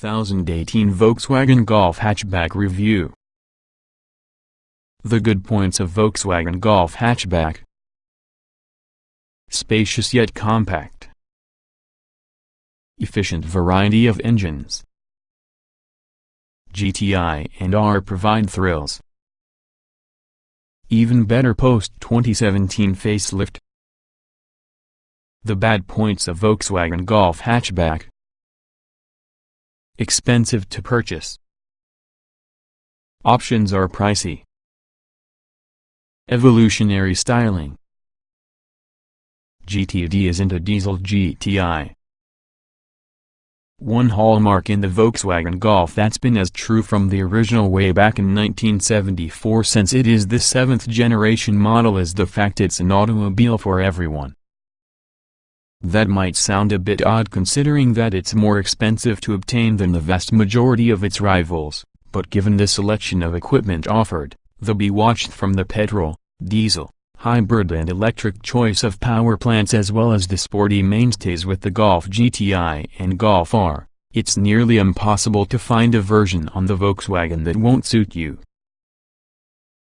2018 Volkswagen Golf Hatchback Review. The good points of Volkswagen Golf Hatchback: spacious yet compact, efficient variety of engines. GTI and R provide thrills. Even better post-2017 facelift. The bad points of Volkswagen Golf Hatchback: expensive to purchase. Options are pricey. Evolutionary styling. GTD isn't a diesel GTI. One hallmark in the Volkswagen Golf that's been as true from the original way back in 1974 since it is the 7th generation model is the fact it's an automobile for everyone. That might sound a bit odd considering that it's more expensive to obtain than the vast majority of its rivals, but given the selection of equipment offered, the bewatched from the petrol, diesel, hybrid and electric choice of power plants as well as the sporty mainstays with the Golf GTI and Golf R, it's nearly impossible to find a version on the Volkswagen that won't suit you.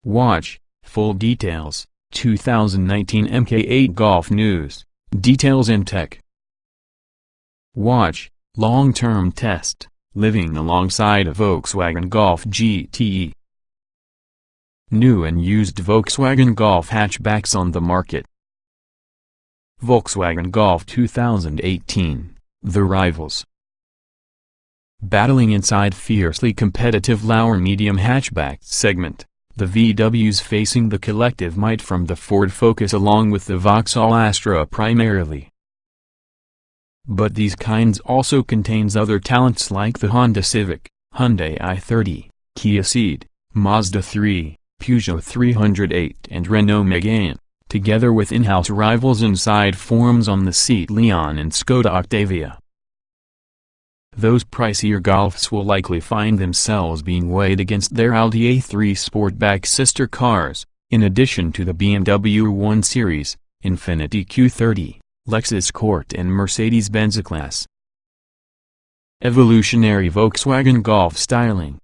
Watch, full details, 2019 MK8 Golf News. Details and tech. Watch, long-term test, living alongside a Volkswagen Golf GTE. New and used Volkswagen Golf hatchbacks on the market. Volkswagen Golf 2018, the rivals. Battling inside fiercely competitive lower-medium hatchback segment. The VWs facing the collective might from the Ford Focus along with the Vauxhall Astra primarily. But these kinds also contains other talents like the Honda Civic, Hyundai i30, Kia Ceed, Mazda 3, Peugeot 308 and Renault Megane, together with in-house rivals inside forms on the seat León and Škoda Octavia. Those pricier Golfs will likely find themselves being weighed against their Audi A3 Sportback sister cars, in addition to the BMW 1 Series, Infiniti Q30, Lexus Court and Mercedes-Benz A-Class. Evolutionary Volkswagen Golf styling.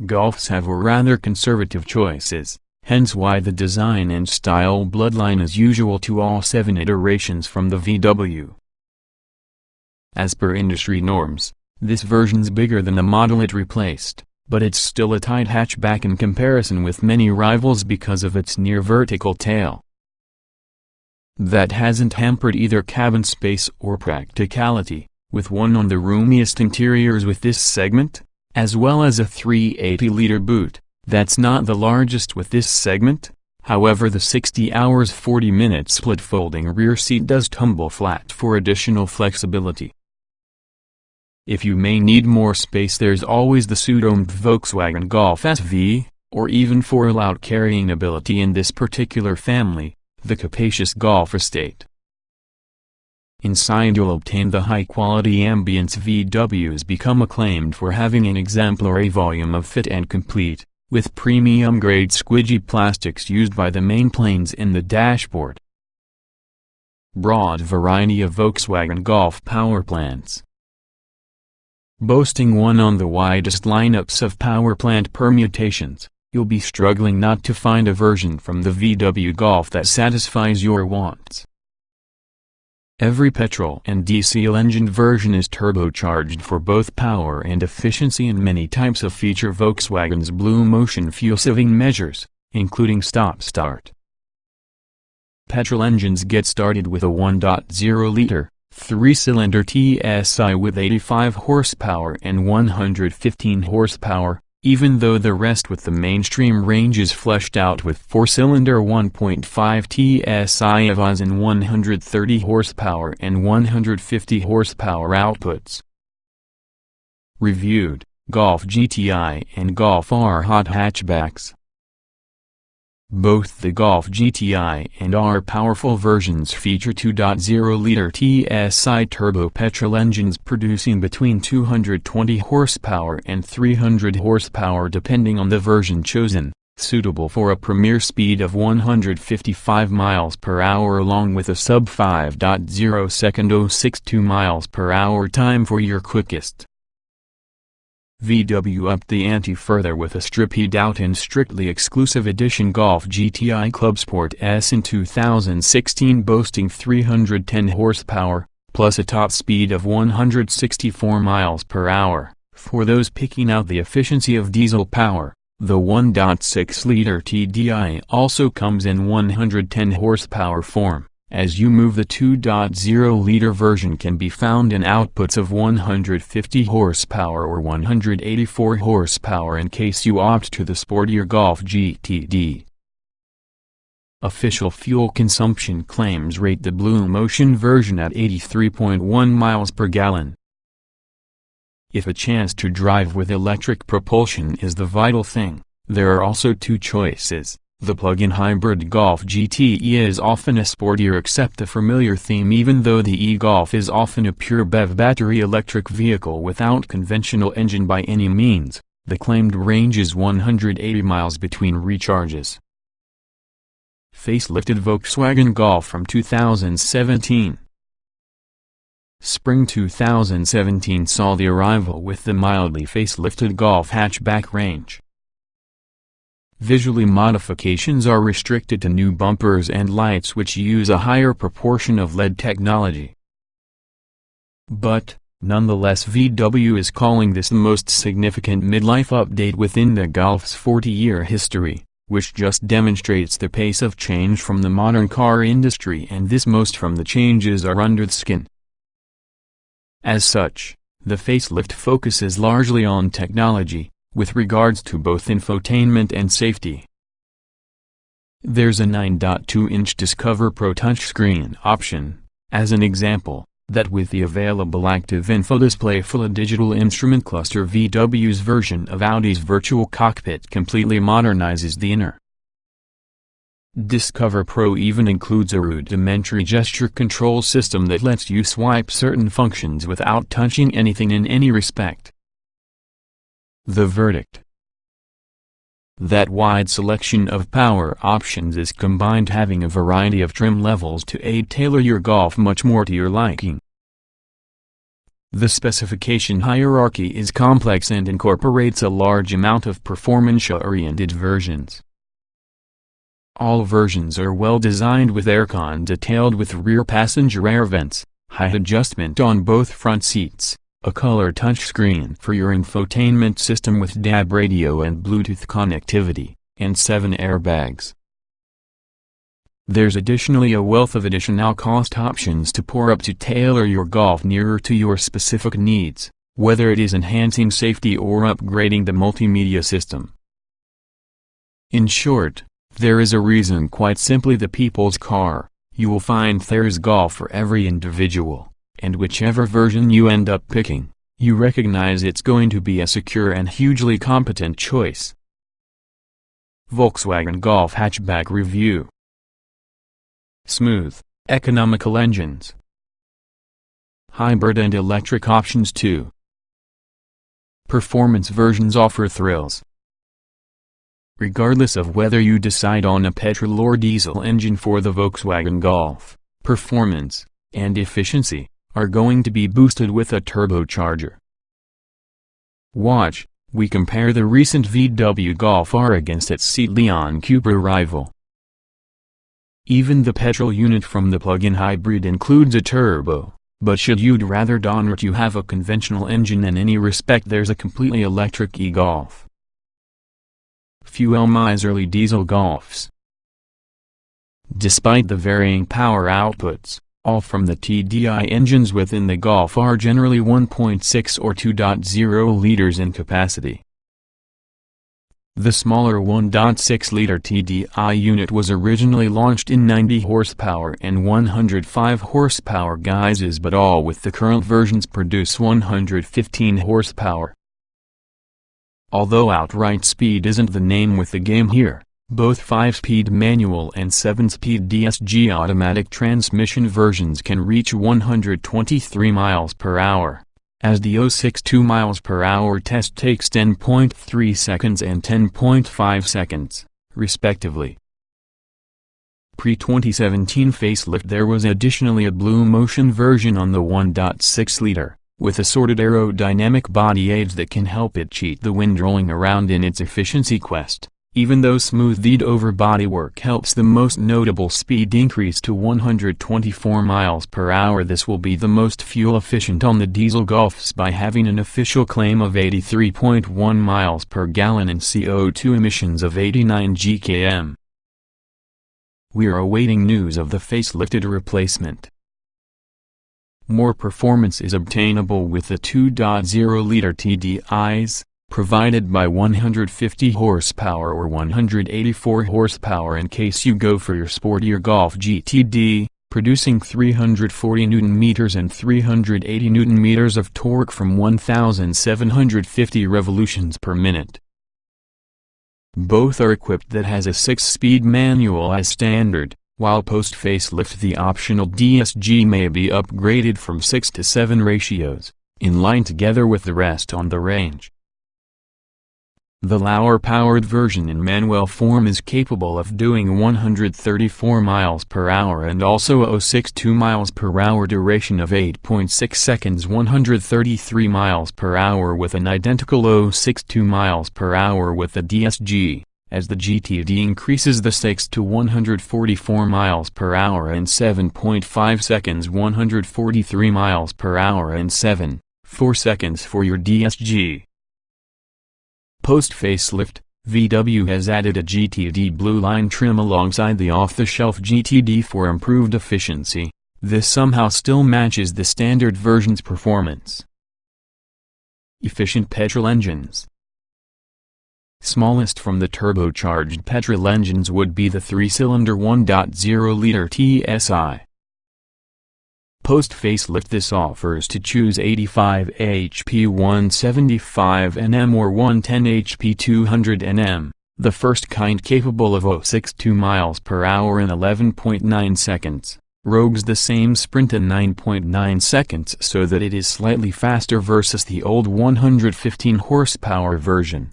Golfs have rather conservative choices, hence why the design and style bloodline is usual to all 7 iterations from the VW. As per industry norms, this version's bigger than the model it replaced, but it's still a tight hatchback in comparison with many rivals because of its near-vertical tail. That hasn't hampered either cabin space or practicality, with one on the roomiest interiors with this segment, as well as a 380-liter boot, that's not the largest with this segment. However, the 60 hours 40-minute split-folding rear seat does tumble flat for additional flexibility. If you may need more space, there's always the pseudo-named Volkswagen Golf SV, or even for allowed carrying ability in this particular family, the capacious Golf Estate. Inside you'll obtain the high-quality ambience VWs become acclaimed for having an exemplary volume of fit and complete, with premium-grade squidgy plastics used by the mainplanes in the dashboard. Broad variety of Volkswagen Golf power plants. Boasting one on the widest lineups of power plant permutations, you'll be struggling not to find a version from the VW Golf that satisfies your wants. Every petrol and diesel engine version is turbocharged for both power and efficiency, and many types of feature Volkswagen's Blue Motion fuel-saving measures, including stop-start. Petrol engines get started with a 1.0-liter, 3-cylinder TSI with 85 horsepower and 115 horsepower, even though the rest with the mainstream range is fleshed out with 4-cylinder 1.5 TSI EVAs and 130 horsepower and 150 horsepower outputs. Reviewed, Golf GTI and Golf R hot hatchbacks. Both the Golf GTI and R powerful versions feature 2.0-liter TSI turbo petrol engines producing between 220 horsepower and 300 horsepower depending on the version chosen, suitable for a premier speed of 155 miles per hour along with a sub 5.0 second 062 miles per hour time for your quickest. VW upped the ante further with a stripped out and strictly exclusive edition Golf GTI Clubsport S in 2016 boasting 310 horsepower, plus a top speed of 164 miles per hour. For those picking out the efficiency of diesel power, the 1.6-liter TDI also comes in 110 horsepower form, as you move the 2.0-liter version can be found in outputs of 150 horsepower or 184 horsepower in case you opt to the sportier Golf GTD. Official fuel consumption claims rate the Blue Motion version at 83.1 miles per gallon. If a chance to drive with electric propulsion is the vital thing, there are also two choices. The plug-in hybrid Golf GTE is often a sportier except the familiar theme even though the e-Golf is often a pure BEV battery electric vehicle without conventional engine by any means. The claimed range is 180 miles between recharges. Facelifted Volkswagen Golf from 2017. Spring 2017 saw the arrival with the mildly facelifted Golf hatchback range. Visually, modifications are restricted to new bumpers and lights which use a higher proportion of LED technology. But, nonetheless, VW is calling this the most significant midlife update within the Golf's 40-year history, which just demonstrates the pace of change from the modern car industry, and this most from the changes are under the skin. As such, the facelift focuses largely on technology, with regards to both infotainment and safety. There's a 9.2-inch Discover Pro touchscreen option, as an example, that with the available active info display full of digital instrument cluster, VW's version of Audi's virtual cockpit completely modernizes the inner. Discover Pro even includes a rudimentary gesture control system that lets you swipe certain functions without touching anything in any respect. The verdict: that wide selection of power options is combined, having a variety of trim levels to tailor your Golf much more to your liking. The specification hierarchy is complex and incorporates a large amount of performance-oriented versions. All versions are well designed with aircon detailed with rear passenger air vents, height adjustment on both front seats, a color touchscreen for your infotainment system with DAB radio and Bluetooth connectivity, and 7 airbags. There's additionally a wealth of additional cost options to pour up to tailor your Golf nearer to your specific needs, whether it is enhancing safety or upgrading the multimedia system. In short, there is a reason, quite simply the people's car. You will find there's Golf for every individual. And whichever version you end up picking, you recognize it's going to be a secure and hugely competent choice. Volkswagen Golf Hatchback Review. Smooth, economical engines. Hybrid and electric options too. Performance versions offer thrills. Regardless of whether you decide on a petrol or diesel engine for the Volkswagen Golf, performance and efficiency are going to be boosted with a turbocharger. Watch, we compare the recent VW Golf R against its seat Leon Cupra rival. Even the petrol unit from the plug-in hybrid includes a turbo, but should you'd rather not you have a conventional engine in any respect, there's a completely electric e-Golf. Fuel miserly diesel Golfs. Despite the varying power outputs, all from the TDI engines within the Golf are generally 1.6 or 2.0 liters in capacity. The smaller 1.6-liter TDI unit was originally launched in 90 horsepower and 105 horsepower guises, but all with the current versions produce 115 horsepower. Although outright speed isn't the name with the game here, both 5-speed manual and 7-speed DSG automatic transmission versions can reach 123 miles per hour, as the 0.62 mph test takes 10.3 seconds and 10.5 seconds, respectively. Pre-2017 facelift there was additionally a Blue Motion version on the 1.6-liter, with assorted aerodynamic body aids that can help it cheat the wind rolling around in its efficiency quest. Even though smoothed-over bodywork helps, the most notable speed increase to 124 mph. This will be the most fuel efficient on the diesel Golfs by having an official claim of 83.1 mpg and CO2 emissions of 89 gkm. We're awaiting news of the facelifted replacement. More performance is obtainable with the 2.0-liter TDIs, provided by 150 horsepower or 184 horsepower in case you go for your sportier Golf GTD, producing 340 Nm and 380 Nm of torque from 1,750 revolutions per minute. Both are equipped that has a 6-speed manual as standard, while post-facelift the optional DSG may be upgraded from 6 to 7 ratios, in line together with the rest on the range. The lower-powered version in manual form is capable of doing 134 mph and also a 0.62 mph duration of 8.6 seconds, 133 mph with an identical 0.62 mph with the DSG, as the GTD increases the stakes to 144 mph and 7.5 seconds, 143 mph and 7.4 seconds for your DSG. Post-facelift, VW has added a GTD Blue Line trim alongside the off-the-shelf GTD for improved efficiency. This somehow still matches the standard version's performance. Efficient petrol engines. Smallest from the turbocharged petrol engines would be the 3-cylinder 1.0-liter TSI. Post-facelift this offers to choose 85 HP 175 Nm or 110 HP 200 Nm, the first kind capable of 0.62 mph in 11.9 seconds, Rogue's the same sprint in 9.9 seconds so that it is slightly faster versus the old 115 horsepower version.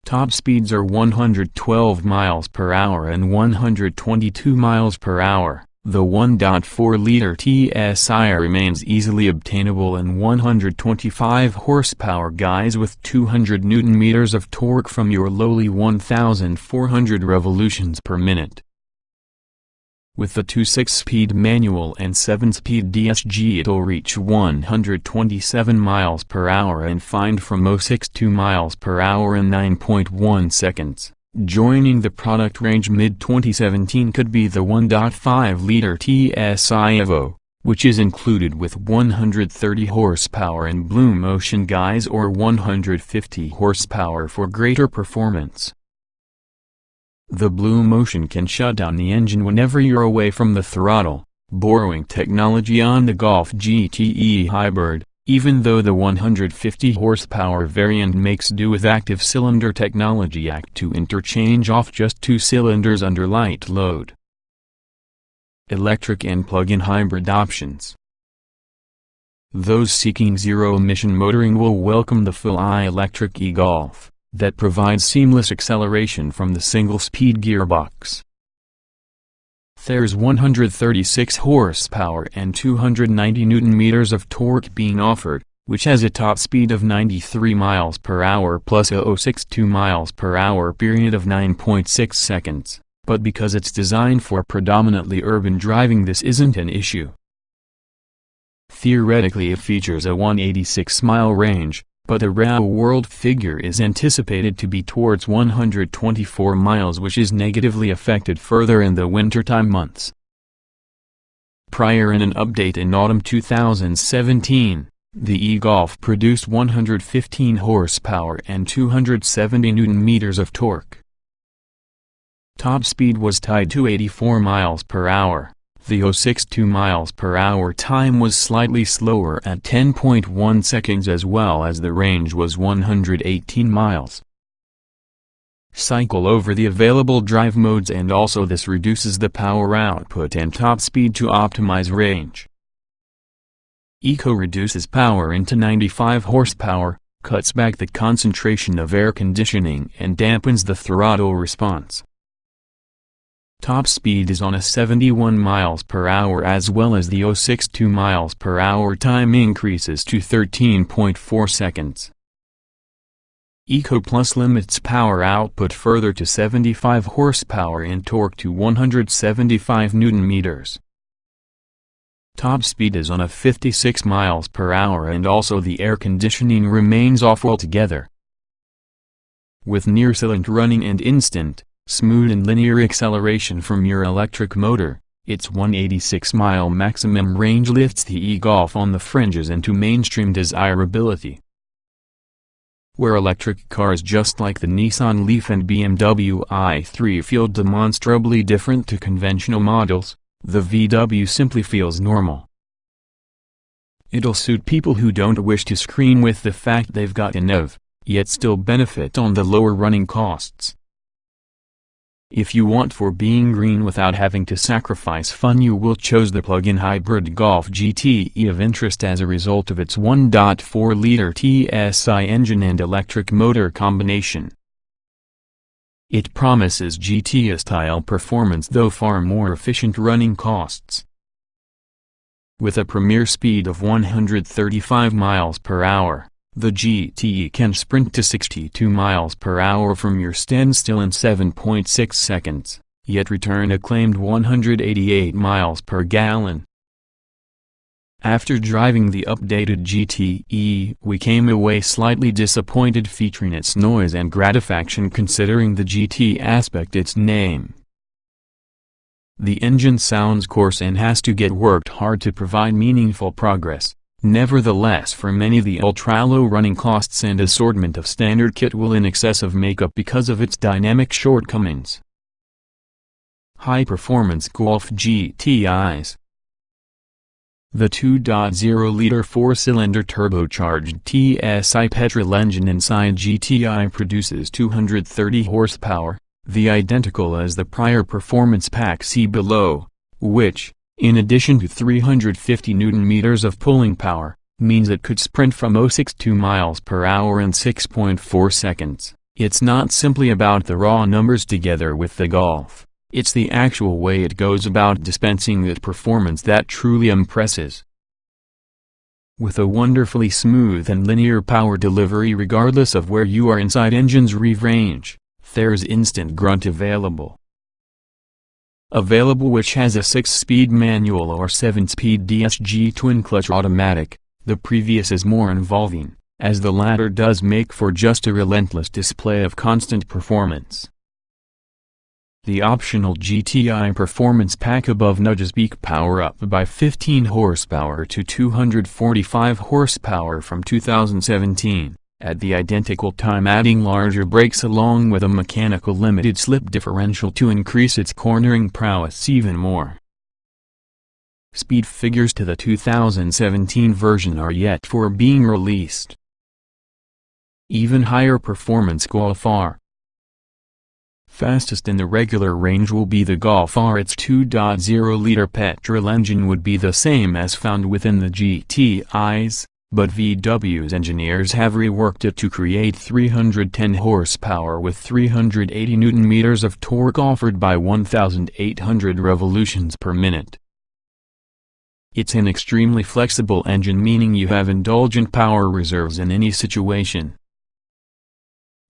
Top speeds are 112 mph and 122 mph. The 1.4-liter TSI remains easily obtainable in 125 horsepower guys with 200 Nm of torque from your lowly 1,400 revolutions per minute. With the 2 6-speed manual and 7-speed DSG it'll reach 127 mph and find from 0.62 mph in 9.1 seconds. Joining the product range mid-2017 could be the 1.5-liter TSI Evo, which is included with 130 horsepower in Blue Motion guise or 150 horsepower for greater performance. The Blue Motion can shut down the engine whenever you're away from the throttle, borrowing technology on the Golf GTI Hybrid, even though the 150 horsepower variant makes do with active cylinder technology to interchange off just 2 cylinders under light load. Electric and plug-in hybrid options. Those seeking zero-emission motoring will welcome the full-eye electric e-Golf, that provides seamless acceleration from the single-speed gearbox. There's 136 horsepower and 290 Nm of torque being offered, which has a top speed of 93 mph plus a 0.62 mph period of 9.6 seconds, but because it's designed for predominantly urban driving this isn't an issue. Theoretically it features a 186-mile range, but the real-world figure is anticipated to be towards 124 miles, which is negatively affected further in the wintertime months. Prior in an update in autumn 2017, the e-Golf produced 115 horsepower and 270 Nm of torque. Top speed was tied to 84 mph. The 0.62 mph time was slightly slower at 10.1 seconds as well as the range was 118 miles. Cycle over the available drive modes and also this reduces the power output and top speed to optimize range. Eco reduces power into 95 horsepower, cuts back the concentration of air conditioning and dampens the throttle response. Top speed is on a 71 miles per hour as well as the 0.62 miles per hour time increases to 13.4 seconds. Eco Plus limits power output further to 75 horsepower and torque to 175 Nm. Top speed is on a 56 miles per hour and also the air conditioning remains off altogether. With near silent running and instant, smooth and linear acceleration from your electric motor, its 186-mile maximum range lifts the e-Golf on the fringes into mainstream desirability. Where electric cars just like the Nissan Leaf and BMW i3 feel demonstrably different to conventional models, the VW simply feels normal. It'll suit people who don't wish to scream with the fact they've got a NEV, yet still benefit on the lower running costs. If you want for being green without having to sacrifice fun, you will choose the plug-in hybrid Golf GTI of interest as a result of its 1.4-liter TSI engine and electric motor combination. It promises GTI-style performance though far more efficient running costs. With a premier speed of 135 miles per hour, the GTI can sprint to 62 miles per hour from your standstill in 7.6 seconds, yet return a claimed 188 miles per gallon. After driving the updated GTI, we came away slightly disappointed featuring its noise and gratification considering the GT aspect its name. The engine sounds coarse and has to get worked hard to provide meaningful progress. Nevertheless, for many the ultra-low running costs and assortment of standard kit will in excess of make up because of its dynamic shortcomings. High-performance Golf GTIs. The 2.0-liter four-cylinder turbocharged TSI petrol engine inside GTI produces 230 horsepower, the identical as the prior performance pack see below, which, in addition to 350 Nm of pulling power, means it could sprint from 0.62 miles per hour in 6.4 seconds. It's not simply about the raw numbers together with the Golf, it's the actual way it goes about dispensing that performance that truly impresses. With a wonderfully smooth and linear power delivery regardless of where you are inside engine's rev range, there's instant grunt available, which has a 6-speed manual or 7-speed DSG twin-clutch automatic. The previous is more involving, as the latter does make for just a relentless display of constant performance. The optional GTI Performance Pack above nudges peak power up by 15 horsepower to 245 horsepower from 2017, at the identical time adding larger brakes along with a mechanical limited slip differential to increase its cornering prowess even more. Speed figures to the 2017 version are yet for being released. Even higher performance Golf R. Fastest in the regular range will be the Golf R. Its 2.0-liter petrol engine would be the same as found within the GTIs, but VW's engineers have reworked it to create 310 horsepower with 380 Nm of torque offered by 1,800 revolutions per minute. It's an extremely flexible engine, meaning you have indulgent power reserves in any situation.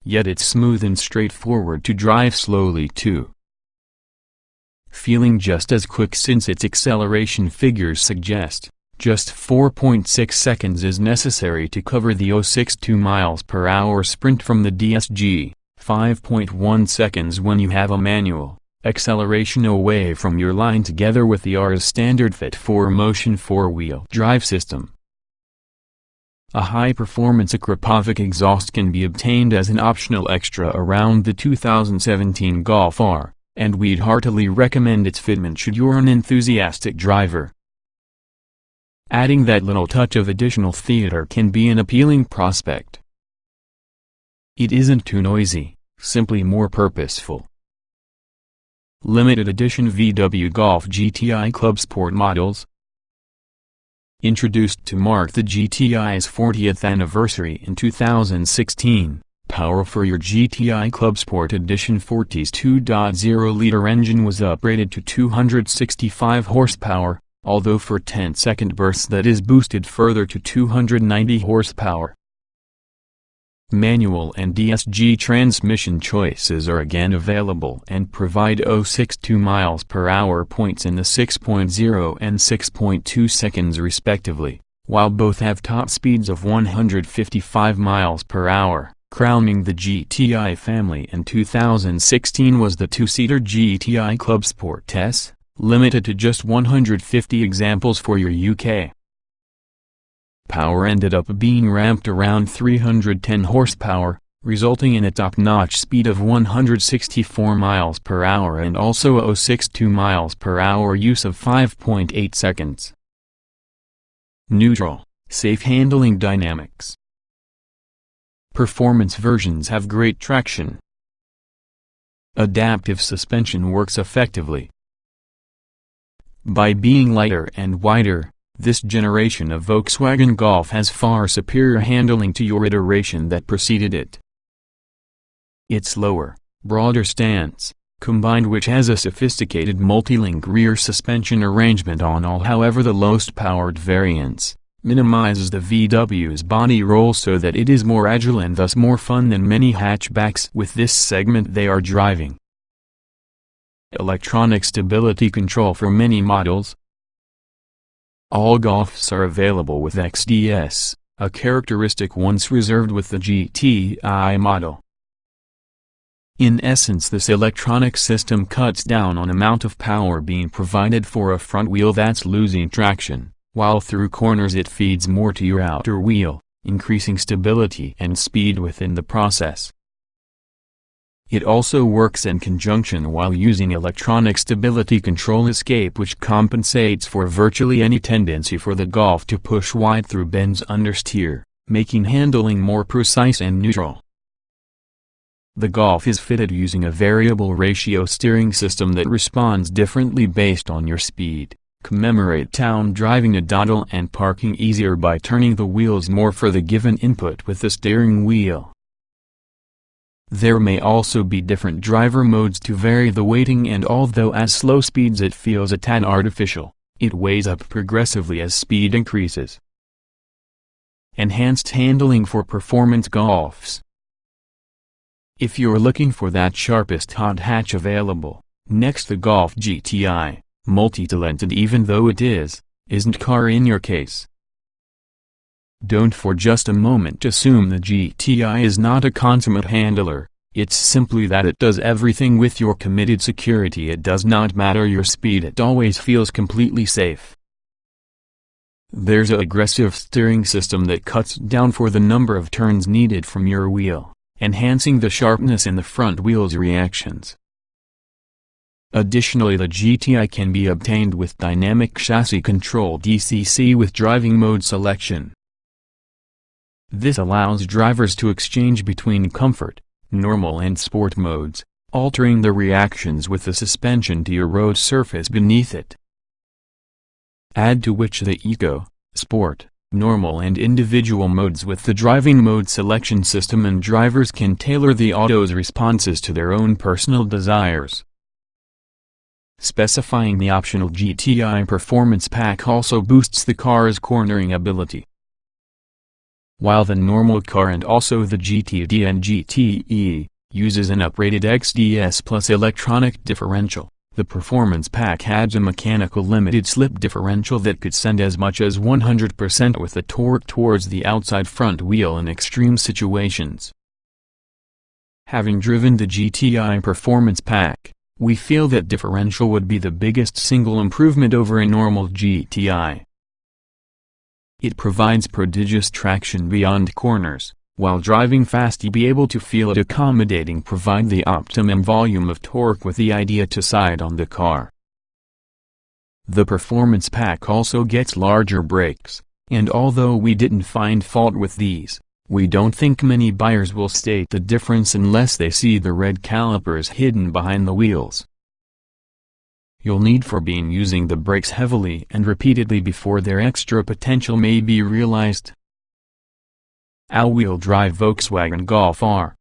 Yet it's smooth and straightforward to drive slowly too. Feeling just as quick since its acceleration figures suggest. Just 4.6 seconds is necessary to cover the 0.62 miles per hour sprint from the DSG, 5.1 seconds when you have a manual acceleration away from your line together with the R's standard Fit 4Motion 4-wheel drive system. A high-performance Akrapovic exhaust can be obtained as an optional extra around the 2017 Golf R, and we'd heartily recommend its fitment should you're an enthusiastic driver. Adding that little touch of additional theater can be an appealing prospect. It isn't too noisy, simply more purposeful. Limited edition VW Golf GTI Clubsport models. Introduced to mark the GTI's 40th anniversary in 2016, power for your GTI Clubsport Edition 40's 2.0-liter engine was upgraded to 265 horsepower, although for 10-second bursts that is boosted further to 290 horsepower. Manual and DSG transmission choices are again available and provide 0.62 miles per hour points in the 6.0 and 6.2 seconds respectively, while both have top speeds of 155 miles per hour. Crowning the GTI family in 2016 was the two-seater GTI Clubsport S, limited to just 150 examples for your UK. Power ended up being ramped around 310 horsepower, resulting in a top-notch speed of 164 miles per hour and also 0.62 miles per hour use of 5.8 seconds. Neutral, safe handling dynamics. Performance versions have great traction. Adaptive suspension works effectively. By being lighter and wider, this generation of Volkswagen Golf has far superior handling to your iteration that preceded it. Its lower, broader stance, combined which has a sophisticated multi-link rear suspension arrangement on all however the lowest-powered variants, minimizes the VW's body roll so that it is more agile and thus more fun than many hatchbacks with this segment they are driving. Electronic stability control for many models. All Golfs are available with XDS, a characteristic once reserved with the GTI model. In essence, this electronic system cuts down on amount of power being provided for a front wheel that's losing traction, while through corners it feeds more to your outer wheel, increasing stability and speed within the process. It also works in conjunction while using electronic stability control escape, which compensates for virtually any tendency for the Golf to push wide through bends understeer, making handling more precise and neutral. The Golf is fitted using a variable ratio steering system that responds differently based on your speed. Commemorate town driving idle and parking easier by turning the wheels more for the given input with the steering wheel. There may also be different driver modes to vary the weighting, and although at slow speeds it feels a tad artificial, it weighs up progressively as speed increases. Enhanced handling for performance Golfs. If you're looking for that sharpest hot hatch available, next the Golf GTI, multi-talented even though it isn't car in your case. Don't for just a moment assume the GTI is not a consummate handler, it's simply that it does everything with your committed security. It does not matter your speed, it always feels completely safe. There's an aggressive steering system that cuts down for the number of turns needed from your wheel, enhancing the sharpness in the front wheel's reactions. Additionally, the GTI can be obtained with dynamic chassis control DCC with driving mode selection. This allows drivers to exchange between comfort, normal and sport modes, altering the reactions with the suspension to your road surface beneath it. Add to which the Eco, Sport, Normal and individual modes with the driving mode selection system, and drivers can tailor the auto's responses to their own personal desires. Specifying the optional GTI Performance Pack also boosts the car's cornering ability. While the normal car and also the GTD and GTE uses an upgraded XDS plus electronic differential, the Performance Pack adds a mechanical limited slip differential that could send as much as 100% with the torque towards the outside front wheel in extreme situations. Having driven the GTI Performance Pack, we feel that differential would be the biggest single improvement over a normal GTI. It provides prodigious traction beyond corners, while driving fast you'll be able to feel it accommodating, provide the optimum volume of torque with the idea to side on the car. The Performance Pack also gets larger brakes, and although we didn't find fault with these, we don't think many buyers will state the difference unless they see the red calipers hidden behind the wheels. you'll need for being using the brakes heavily and repeatedly before their extra potential may be realized. All-wheel drive Volkswagen Golf R.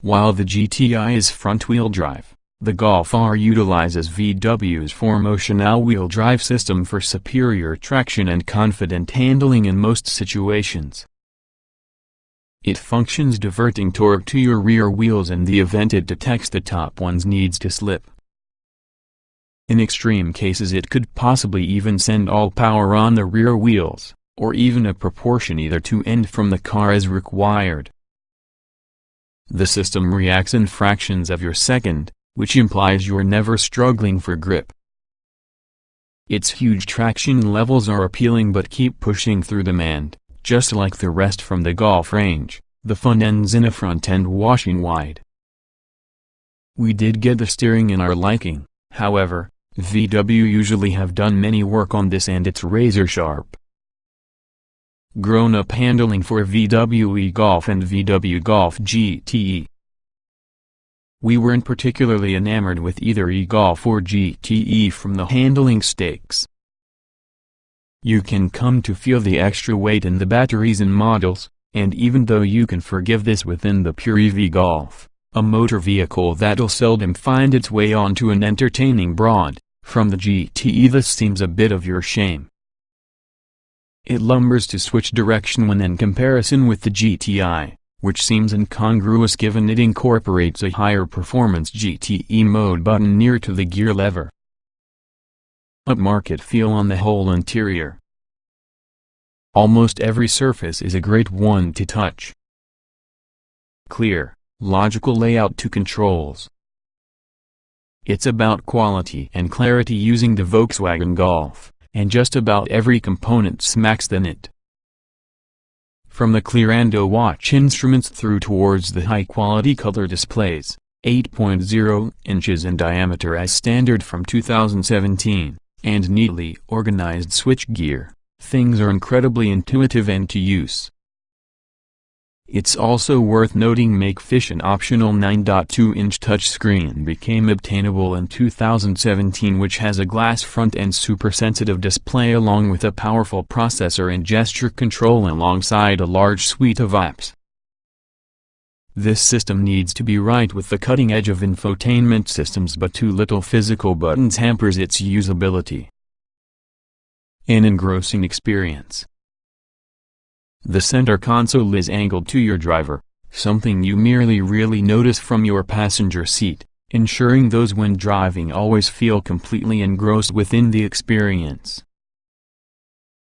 While the GTI is front-wheel drive, the Golf R utilizes VW's 4Motion all-wheel drive system for superior traction and confident handling in most situations. It functions diverting torque to your rear wheels in the event it detects the top ones needs to slip. In extreme cases it could possibly even send all power on the rear wheels, or even a proportion either to end from the car as required. The system reacts in fractions of a second, which implies you're never struggling for grip. Its huge traction levels are appealing but keep pushing through demand, just like the rest from the Golf range. The fun ends in a front end washing wide. We did get the steering in our liking, however. VW usually have done many work on this and it's razor sharp. Grown-up handling for VW e-Golf and VW Golf GTE. We weren't particularly enamored with either e-Golf or GTE from the handling stakes. You can come to feel the extra weight in the batteries in models, and even though you can forgive this within the pure EV Golf, a motor vehicle that'll seldom find its way onto an entertaining broad, from the GTE this seems a bit of your shame. It lumbers to switch direction when in comparison with the GTI, which seems incongruous given it incorporates a higher performance GTE mode button near to the gear lever. Upmarket feel on the whole interior. Almost every surface is a great one to touch. Clear, logical layout to controls. It's about quality and clarity using the Volkswagen Golf, and just about every component smacks in it. From the clear watch instruments through towards the high-quality color displays, 8.0 inches in diameter as standard from 2017, and neatly organized switchgear, things are incredibly intuitive and to use. It's also worth noting MakeFish an optional 9.2-inch touchscreen became obtainable in 2017 which has a glass front and super-sensitive display along with a powerful processor and gesture control alongside a large suite of apps. This system needs to be right with the cutting edge of infotainment systems but too little physical buttons hampers its usability. An engrossing experience. The center console is angled to your driver, something you merely really notice from your passenger seat, ensuring those when driving always feel completely engrossed within the experience.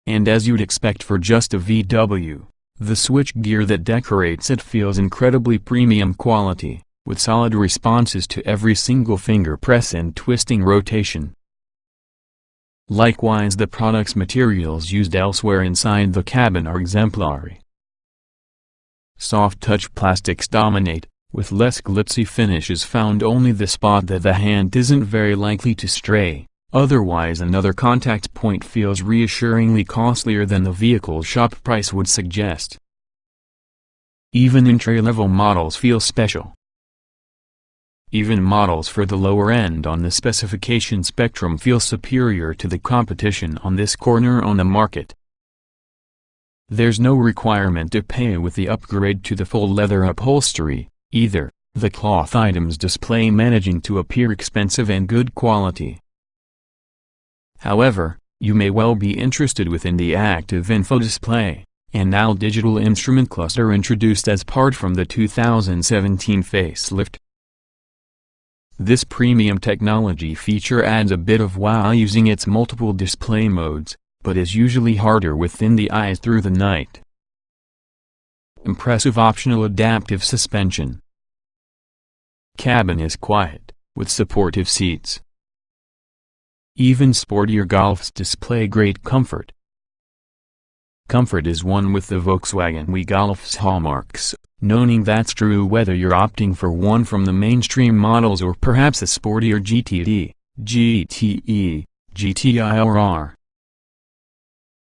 And as you'd expect for just a VW, the switchgear that decorates it feels incredibly premium quality, with solid responses to every single finger press and twisting rotation. Likewise, the product's materials used elsewhere inside the cabin are exemplary. Soft-touch plastics dominate, with less glitzy finishes found only the spot that the hand isn't very likely to stray, otherwise another contact point feels reassuringly costlier than the vehicle's shop price would suggest. Even entry-level models feel special. Even models for the lower end on the specification spectrum feel superior to the competition on this corner on the market. There's no requirement to pay with the upgrade to the full leather upholstery, either, the cloth items display managing to appear expensive and good quality. However, you may well be interested within the active info display, and now digital instrument cluster introduced as part from the 2017 facelift. This premium technology feature adds a bit of wow using its multiple display modes, but is usually harder within the eyes through the night. Impressive optional adaptive suspension. Cabin is quiet, with supportive seats. Even sportier Golfs display great comfort. Comfort is one with the Volkswagen e-Golf's hallmarks, knowing that's true whether you're opting for one from the mainstream models or perhaps a sportier GTD, GTE, GTI or R.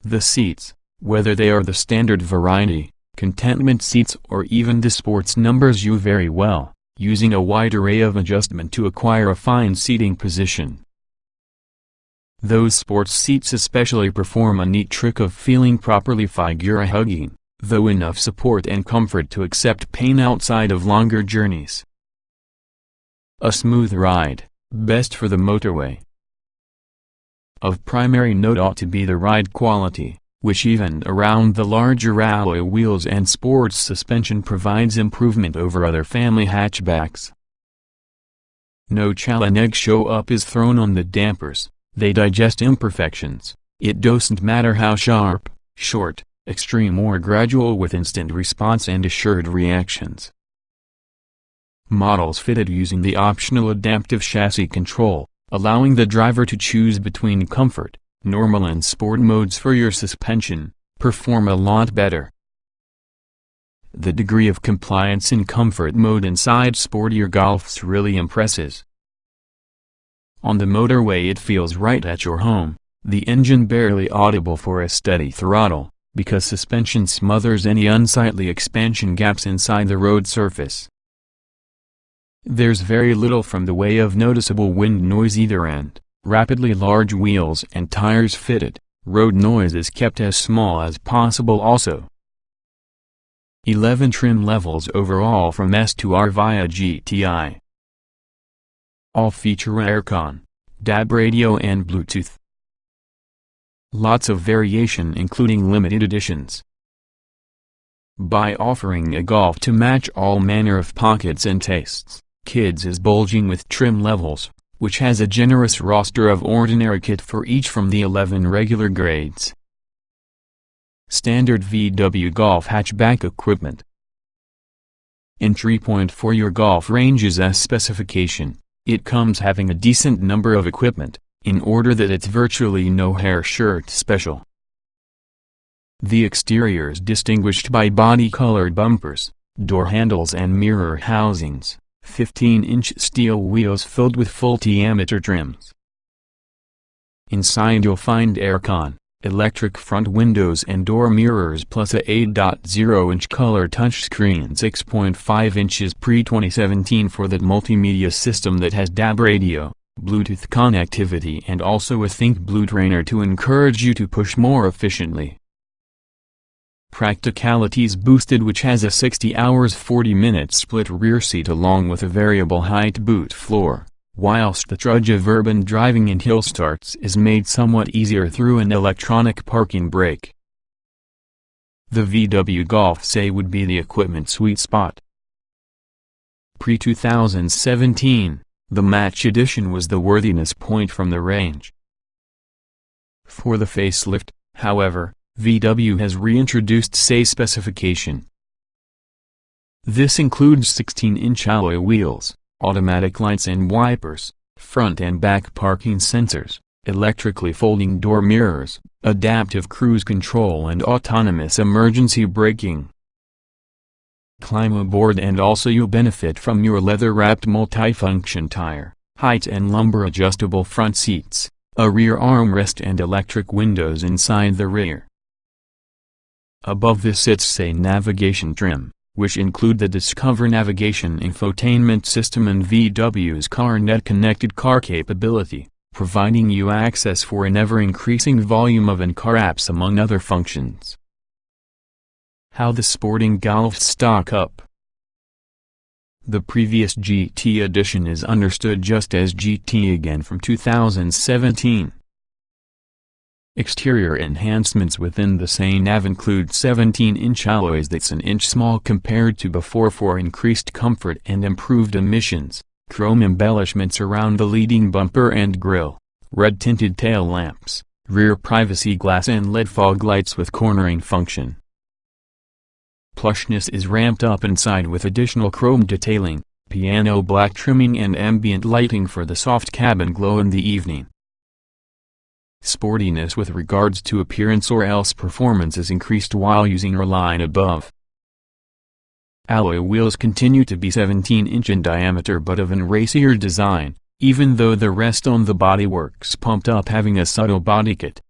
The seats, whether they are the standard variety, contentment seats or even the sports numbers you very well, using a wide array of adjustment to acquire a fine seating position. Those sports seats especially perform a neat trick of feeling properly figure-hugging, though enough support and comfort to accept pain outside of longer journeys. A smooth ride, best for the motorway. Of primary note ought to be the ride quality, which even around the larger alloy wheels and sports suspension provides improvement over other family hatchbacks. No challenge show up is thrown on the dampers, they digest imperfections. It doesn't matter how sharp, short, extreme or gradual, with instant response and assured reactions. Models fitted using the optional adaptive chassis control, allowing the driver to choose between comfort, normal and sport modes for your suspension, perform a lot better. The degree of compliance in comfort mode inside sportier Golfs really impresses. On the motorway it feels right at your home, the engine barely audible for a steady throttle, because suspension smothers any unsightly expansion gaps inside the road surface. There's very little from the way of noticeable wind noise either end. Rapidly large wheels and tires fitted, road noise is kept as small as possible also. 11 trim levels overall from S to R via GTI. All feature aircon, DAB radio and Bluetooth. Lots of variation including limited editions. By offering a Golf to match all manner of pockets and tastes, Kids is bulging with trim levels, which has a generous roster of ordinary kit for each from the 11 regular grades. Standard VW Golf hatchback equipment. Entry point for your Golf ranges as specification. It comes having a decent number of equipment, in order that it's virtually no hair shirt special. The exterior is distinguished by body-colored bumpers, door handles and mirror housings, 15-inch steel wheels filled with full-diameter trims. Inside you'll find aircon, electric front windows and door mirrors plus a 8.0-inch color touchscreen, 6.5 inches pre-2017 for that multimedia system that has DAB radio, Bluetooth connectivity and also a Think Blue trainer to encourage you to push more efficiently. Practicalities boosted, which has a 60 hours 40-minute split rear seat along with a variable height boot floor, whilst the trudge of urban driving and hill starts is made somewhat easier through an electronic parking brake. The VW Golf VII would be the equipment sweet spot. Pre-2017, the Match Edition was the worthiness point from the range. For the facelift, however, VW has reintroduced SE specification. This includes 16-inch alloy wheels, automatic lights and wipers, front and back parking sensors, electrically folding door mirrors, adaptive cruise control and autonomous emergency braking. Climb aboard and also you'll benefit from your leather-wrapped multifunction tire, height and lumbar adjustable front seats, a rear armrest and electric windows inside the rear. Above this sits a navigation trim, which include the Discover navigation infotainment system and VW's CarNet connected car capability, providing you access for an ever-increasing volume of in-car apps among other functions. How the sporting Golfs stock up. The previous GT edition is understood just as GT again from 2017. Exterior enhancements within the same nav include 17-inch alloys that's an inch small compared to before for increased comfort and improved emissions, chrome embellishments around the leading bumper and grille, red-tinted tail lamps, rear privacy glass and LED fog lights with cornering function. Plushness is ramped up inside with additional chrome detailing, piano black trimming and ambient lighting for the soft cabin glow in the evening. Sportiness with regards to appearance or else performance is increased while using our line above. Alloy wheels continue to be 17-inch in diameter but of an racier design, even though the rest on the bodywork's pumped up having a subtle body kit.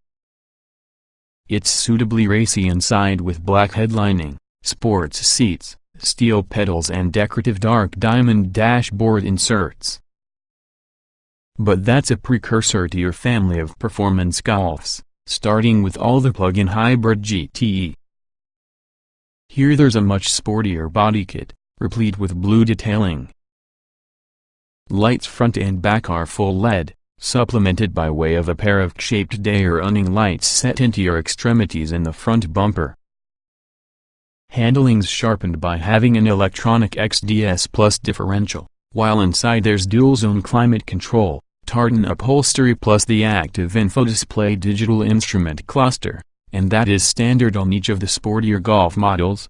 It's suitably racy inside with black headlining, sports seats, steel pedals and decorative dark diamond dashboard inserts. But that's a precursor to your family of performance Golfs, starting with all the plug-in hybrid GTE. Here there's a much sportier body kit, replete with blue detailing. Lights front and back are full LED, supplemented by way of a pair of shaped day running lights set into your extremities in the front bumper. Handling's sharpened by having an electronic XDS Plus differential, while inside there's dual-zone climate control, tartan upholstery plus the active infodisplay digital instrument cluster, and that is standard on each of the sportier Golf models.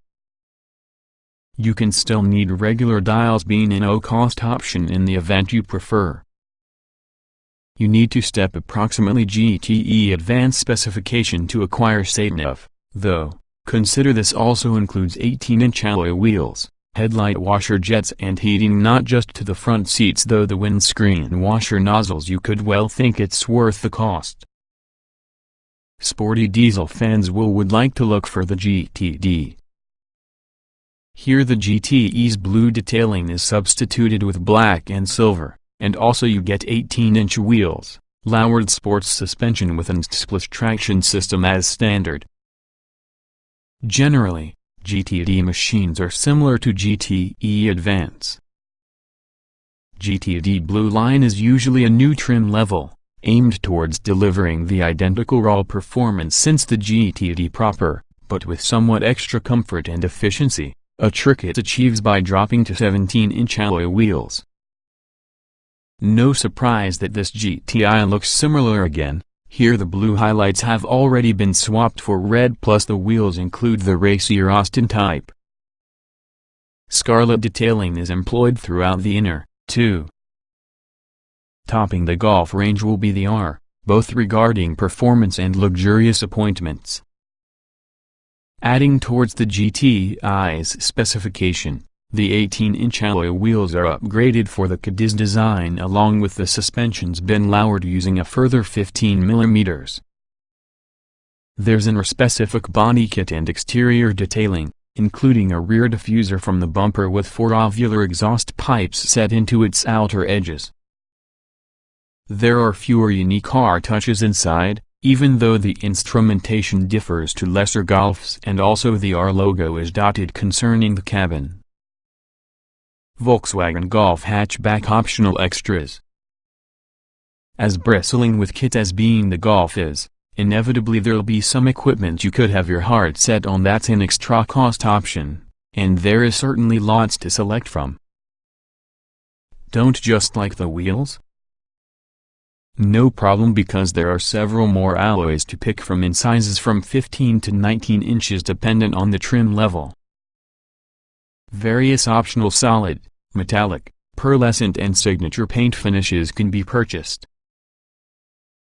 You can still need regular dials being a no-cost option in the event you prefer. You need to step approximately GTE Advanced specification to acquire SATNAV, though. Consider this also includes 18-inch alloy wheels, headlight washer jets and heating not just to the front seats though the windscreen washer nozzles you could well think it's worth the cost. Sporty diesel fans would like to look for the GTD. Here the GTE's blue detailing is substituted with black and silver, and also you get 18-inch wheels, lowered sports suspension with an split traction system as standard. Generally, GTD machines are similar to GTE Advance. GTD Blue Line is usually a new trim level, aimed towards delivering the identical raw performance since the GTD proper, but with somewhat extra comfort and efficiency, a trick it achieves by dropping to 17-inch alloy wheels. No surprise that this GTI looks similar again. Here the blue highlights have already been swapped for red plus the wheels include the racier Austin type. Scarlet detailing is employed throughout the inner, too. Topping the Golf range will be the R, both regarding performance and luxurious appointments. Adding towards the GTI's specification, the 18-inch alloy wheels are upgraded for the Cadiz design along with the suspensions been lowered using a further 15 mm. There's an specific body kit and exterior detailing, including a rear diffuser from the bumper with 4 ovular exhaust pipes set into its outer edges. There are fewer unique car touches inside, even though the instrumentation differs to lesser Golfs and also the R logo is dotted concerning the cabin. Volkswagen Golf hatchback optional extras. As bristling with kit as being the Golf is, inevitably there'll be some equipment you could have your heart set on that's an extra cost option, and there is certainly lots to select from. Don't just like the wheels? No problem, because there are several more alloys to pick from in sizes from 15 to 19 inches dependent on the trim level. Various optional solid, metallic, pearlescent and signature paint finishes can be purchased.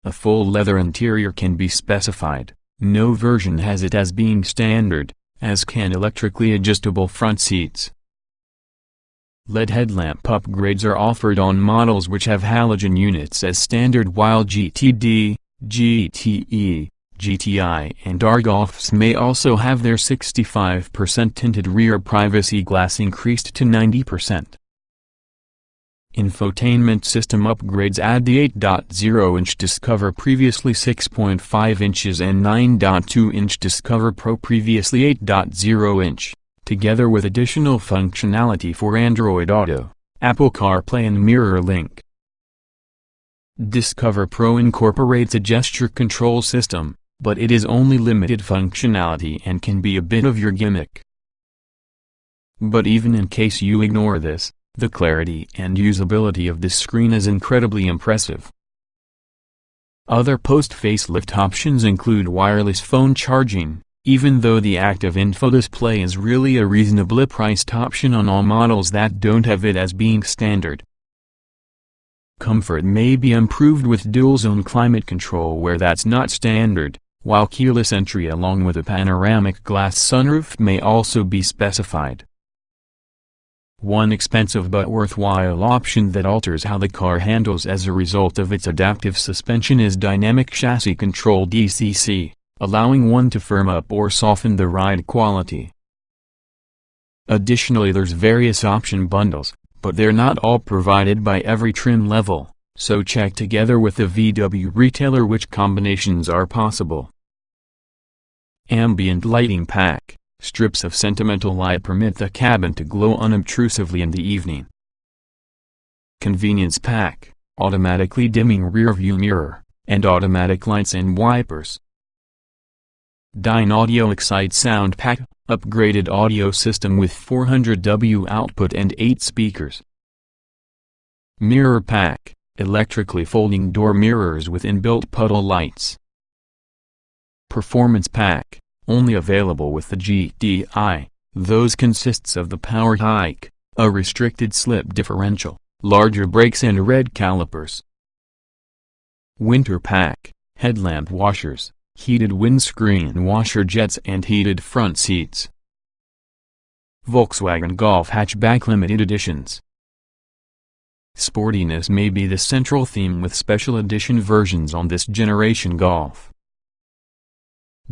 A full leather interior can be specified. No version has it as being standard, as can electrically adjustable front seats. LED headlamp upgrades are offered on models which have halogen units as standard, while GTD, GTE, GTI and R Golfs may also have their 65% tinted rear privacy glass increased to 90%. Infotainment system upgrades add the 8.0-inch Discover, previously 6.5 inches, and 9.2-inch Discover Pro, previously 8.0-inch. Together with additional functionality for Android Auto, Apple CarPlay and Mirror Link. Discover Pro incorporates a gesture control system, but it is only limited functionality and can be a bit of your gimmick. But even in case you ignore this, the clarity and usability of this screen is incredibly impressive. Other post-facelift options include wireless phone charging, even though the active info display is really a reasonably priced option on all models that don't have it as being standard. Comfort may be improved with dual-zone climate control where that's not standard, while keyless entry along with a panoramic glass sunroof may also be specified. One expensive but worthwhile option that alters how the car handles as a result of its adaptive suspension is Dynamic Chassis Control (DCC), allowing one to firm up or soften the ride quality. Additionally, there's various option bundles, but they're not all provided by every trim level, so check together with the VW retailer which combinations are possible. Ambient lighting pack. Strips of sentimental light permit the cabin to glow unobtrusively in the evening. Convenience pack. Automatically dimming rearview mirror, and automatic lights and wipers. Dyne Audio Excite Sound Pack. Upgraded audio system with 400W output and 8 speakers. Mirror pack. Electrically folding door mirrors with inbuilt puddle lights. Performance pack. Only available with the GTI. Those consists of the power hike, a restricted slip differential, larger brakes and red calipers. Winter pack. Headlamp washers, heated windscreen washer jets and heated front seats. Volkswagen Golf Hatchback Limited Editions. Sportiness may be the central theme with special edition versions on this generation Golf.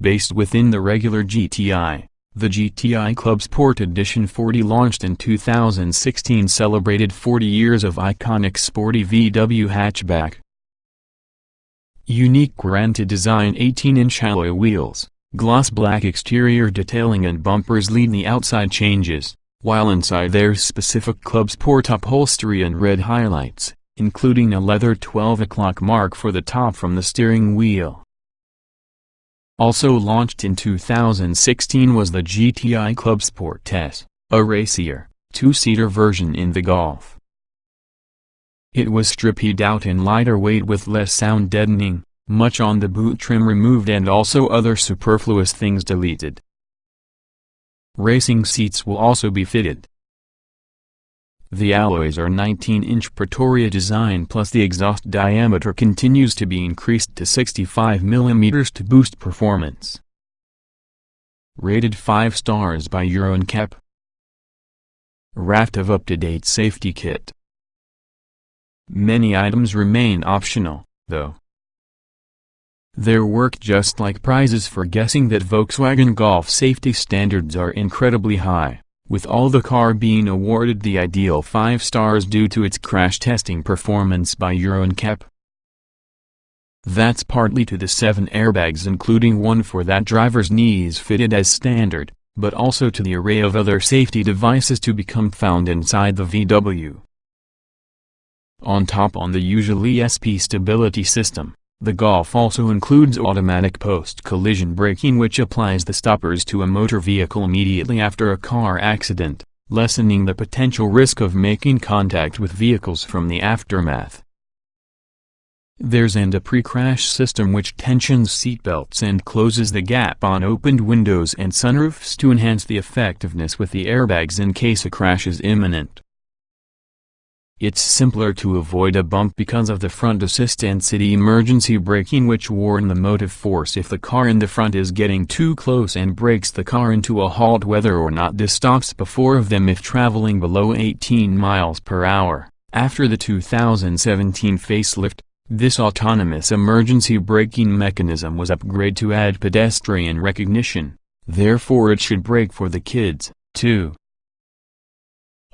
Based within the regular GTI, the GTI Clubsport Edition 40 launched in 2016 celebrated 40 years of iconic sporty VW hatchback. Unique Guarantee design 18-inch alloy wheels, gloss black exterior detailing and bumpers lead the outside changes, while inside there's specific Clubsport upholstery and red highlights, including a leather 12 o'clock mark for the top from the steering wheel. Also launched in 2016 was the GTI Clubsport S, a racier, two-seater version in the Golf. It was stripped out and lighter weight with less sound deadening, much on the boot trim removed and also other superfluous things deleted. Racing seats will also be fitted. The alloys are 19-inch Pretoria design plus the exhaust diameter continues to be increased to 65 mm to boost performance. Rated 5 stars by Euro NCAP. Raft of up-to-date safety kit. Many items remain optional, though. They're worked just like prizes for guessing that Volkswagen Golf safety standards are incredibly high, with all the car being awarded the ideal 5 stars due to its crash testing performance by Euro NCAP. That's partly to the 7 airbags including one for that driver's knees fitted as standard, but also to the array of other safety devices to become found inside the VW. On top on the usual ESP stability system, the Golf also includes automatic post-collision braking which applies the stoppers to a motor vehicle immediately after a car accident, lessening the potential risk of making contact with vehicles from the aftermath. There's a pre-crash system which tensions seatbelts and closes the gap on opened windows and sunroofs to enhance the effectiveness with the airbags in case a crash is imminent. It's simpler to avoid a bump because of the front assist and city emergency braking which warn the motive force if the car in the front is getting too close and brakes the car into a halt whether or not this stops before of them if traveling below 18 miles per hour. After the 2017 facelift, this autonomous emergency braking mechanism was upgraded to add pedestrian recognition, therefore it should brake for the kids, too.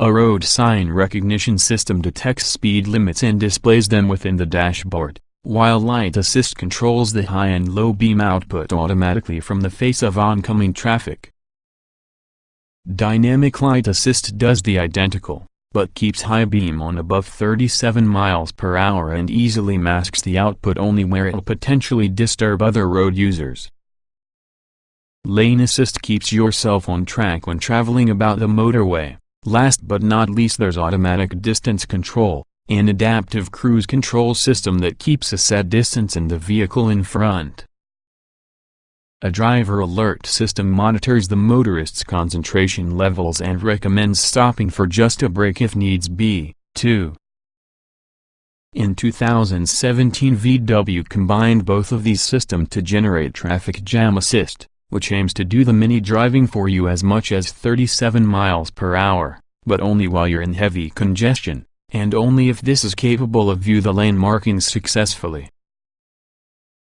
A road sign recognition system detects speed limits and displays them within the dashboard, while light assist controls the high and low beam output automatically from the face of oncoming traffic. Dynamic light assist does the identical, but keeps high beam on above 37 miles per hour and easily masks the output only where it'll potentially disturb other road users. Lane assist keeps yourself on track when traveling about the motorway. Last but not least there's automatic distance control, an adaptive cruise control system that keeps a set distance in the vehicle in front. A driver alert system monitors the motorist's concentration levels and recommends stopping for just a break if needs be, too. In 2017 VW combined both of these systems to generate Traffic Jam Assist, which aims to do the mini driving for you as much as 37 miles per hour, but only while you're in heavy congestion, and only if this is capable of view the lane markings successfully.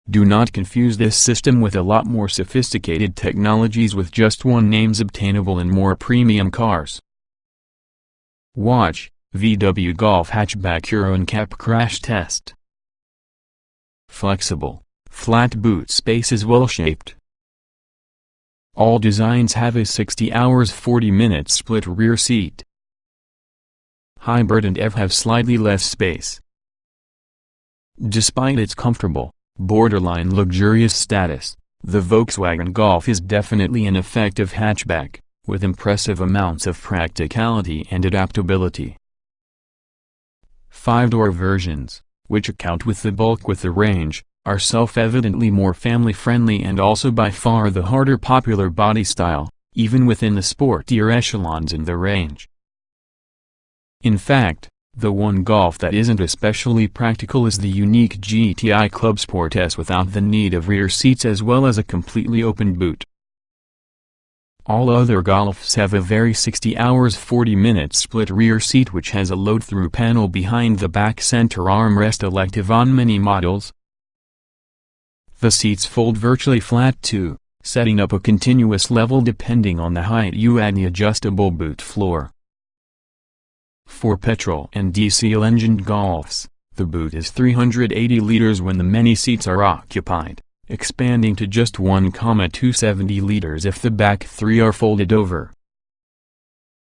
Do not confuse this system with a lot more sophisticated technologies with just one names obtainable in more premium cars. Watch, VW Golf Hatchback Euro NCAP Crash Test. Flexible, flat boot space is well shaped. All designs have a 60 hours 40 minutes split rear seat. Hybrid and EV have slightly less space. Despite its comfortable, borderline luxurious status, the Volkswagen Golf is definitely an effective hatchback, with impressive amounts of practicality and adaptability. 5-door versions, which account with the bulk with the range, are self-evidently more family-friendly and also by far the harder popular body style, even within the sportier echelons in the range. In fact, the one Golf that isn't especially practical is the unique GTI Clubsport S without the need of rear seats as well as a completely open boot. All other Golfs have a very 60 hours 40 minutes split rear seat which has a load-through panel behind the back center armrest elective on many models. The seats fold virtually flat too, setting up a continuous level depending on the height you add the adjustable boot floor. For petrol and diesel-engined Golfs, the boot is 380 liters when the many seats are occupied, expanding to just 1,270 liters if the back three are folded over.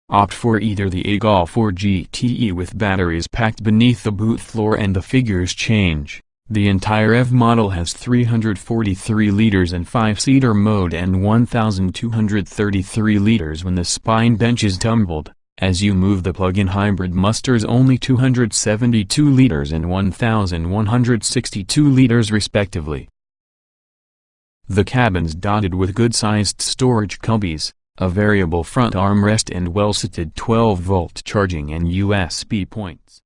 Opt for either the A-Golf or GTE with batteries packed beneath the boot floor and the figures change. The entire EV model has 343 liters in 5-seater mode and 1,233 liters when the spine bench is tumbled. As you move, the plug-in hybrid musters only 272 liters and 1,162 liters respectively. The cabin's dotted with good-sized storage cubbies, a variable front armrest and well-seated 12-volt charging and USB points.